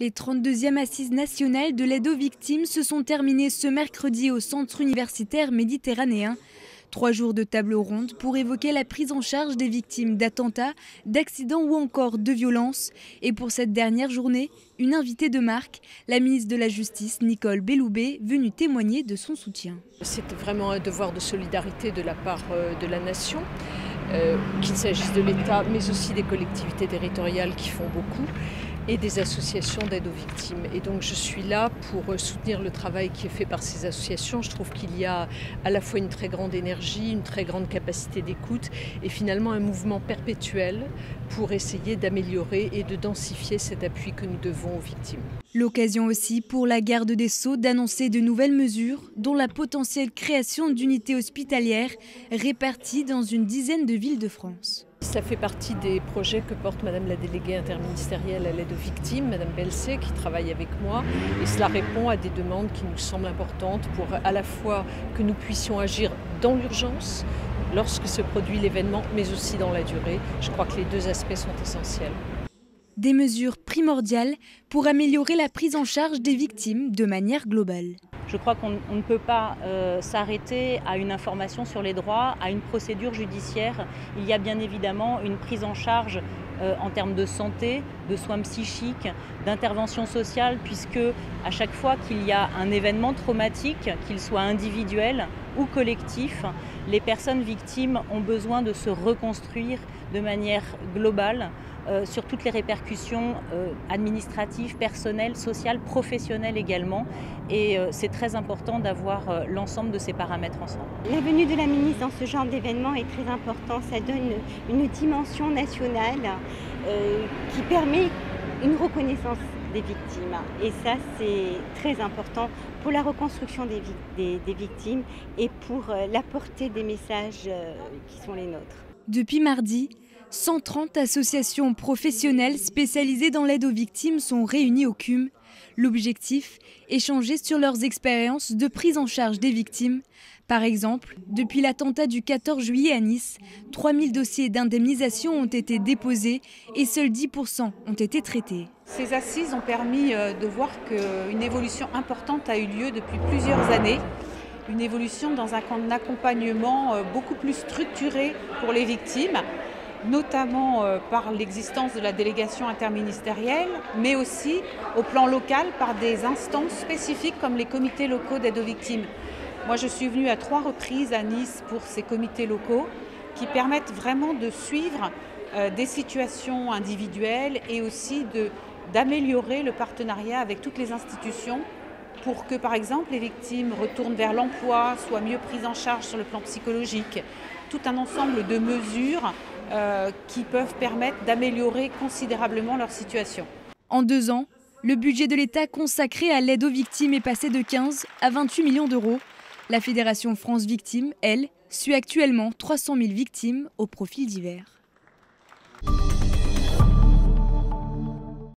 Les 32e Assises nationales de l'aide aux victimes se sont terminées ce mercredi au Centre universitaire méditerranéen. 3 jours de table ronde pour évoquer la prise en charge des victimes d'attentats, d'accidents ou encore de violences. Et pour cette dernière journée, une invitée de marque, la ministre de la Justice, Nicole Belloubet, venue témoigner de son soutien. C'est vraiment un devoir de solidarité de la part de la nation, qu'il s'agisse de l'État, mais aussi des collectivités territoriales qui font beaucoup, et des associations d'aide aux victimes. Et donc je suis là pour soutenir le travail qui est fait par ces associations. Je trouve qu'il y a à la fois une très grande énergie, une très grande capacité d'écoute et finalement un mouvement perpétuel pour essayer d'améliorer et de densifier cet appui que nous devons aux victimes. L'occasion aussi pour la garde des Sceaux d'annoncer de nouvelles mesures, dont la potentielle création d'unités hospitalières réparties dans une dizaine de villes de France. Ça fait partie des projets que porte Madame la déléguée interministérielle à l'aide aux victimes, Madame Belsay, qui travaille avec moi. Et cela répond à des demandes qui nous semblent importantes pour à la fois que nous puissions agir dans l'urgence, lorsque se produit l'événement, mais aussi dans la durée. Je crois que les deux aspects sont essentiels. Des mesures primordiales pour améliorer la prise en charge des victimes de manière globale. Je crois qu'on ne peut pas s'arrêter à une information sur les droits, à une procédure judiciaire. Il y a bien évidemment une prise en charge en termes de santé, de soins psychiques, d'intervention sociale, puisque à chaque fois qu'il y a un événement traumatique, qu'il soit individuel ou collectif, les personnes victimes ont besoin de se reconstruire de manière globale sur toutes les répercussions administratives, personnelles, sociales, professionnelles également. Et c'est très important d'avoir l'ensemble de ces paramètres ensemble. La venue de la ministre dans ce genre d'événement est très important. Ça donne une dimension nationale qui permet une reconnaissance des victimes. Et ça, c'est très important pour la reconstruction des victimes et pour la portée des messages qui sont les nôtres. Depuis mardi, 130 associations professionnelles spécialisées dans l'aide aux victimes sont réunies au CUM. L'objectif, échanger sur leurs expériences de prise en charge des victimes. Par exemple, depuis l'attentat du 14 juillet à Nice, 3000 dossiers d'indemnisation ont été déposés et seuls 10% ont été traités. Ces assises ont permis de voir qu'une évolution importante a eu lieu depuis plusieurs années. Une évolution dans un accompagnement beaucoup plus structuré pour les victimes, notamment par l'existence de la délégation interministérielle, mais aussi au plan local par des instances spécifiques comme les comités locaux d'aide aux victimes. Moi, je suis venue à 3 reprises à Nice pour ces comités locaux qui permettent vraiment de suivre des situations individuelles et aussi d'améliorer le partenariat avec toutes les institutions pour que, par exemple, les victimes retournent vers l'emploi, soient mieux prises en charge sur le plan psychologique. Tout un ensemble de mesures qui peuvent permettre d'améliorer considérablement leur situation. En 2 ans, le budget de l'État consacré à l'aide aux victimes est passé de 15 à 28 millions d'euros. La Fédération France Victimes, elle, suit actuellement 300 000 victimes au profil divers.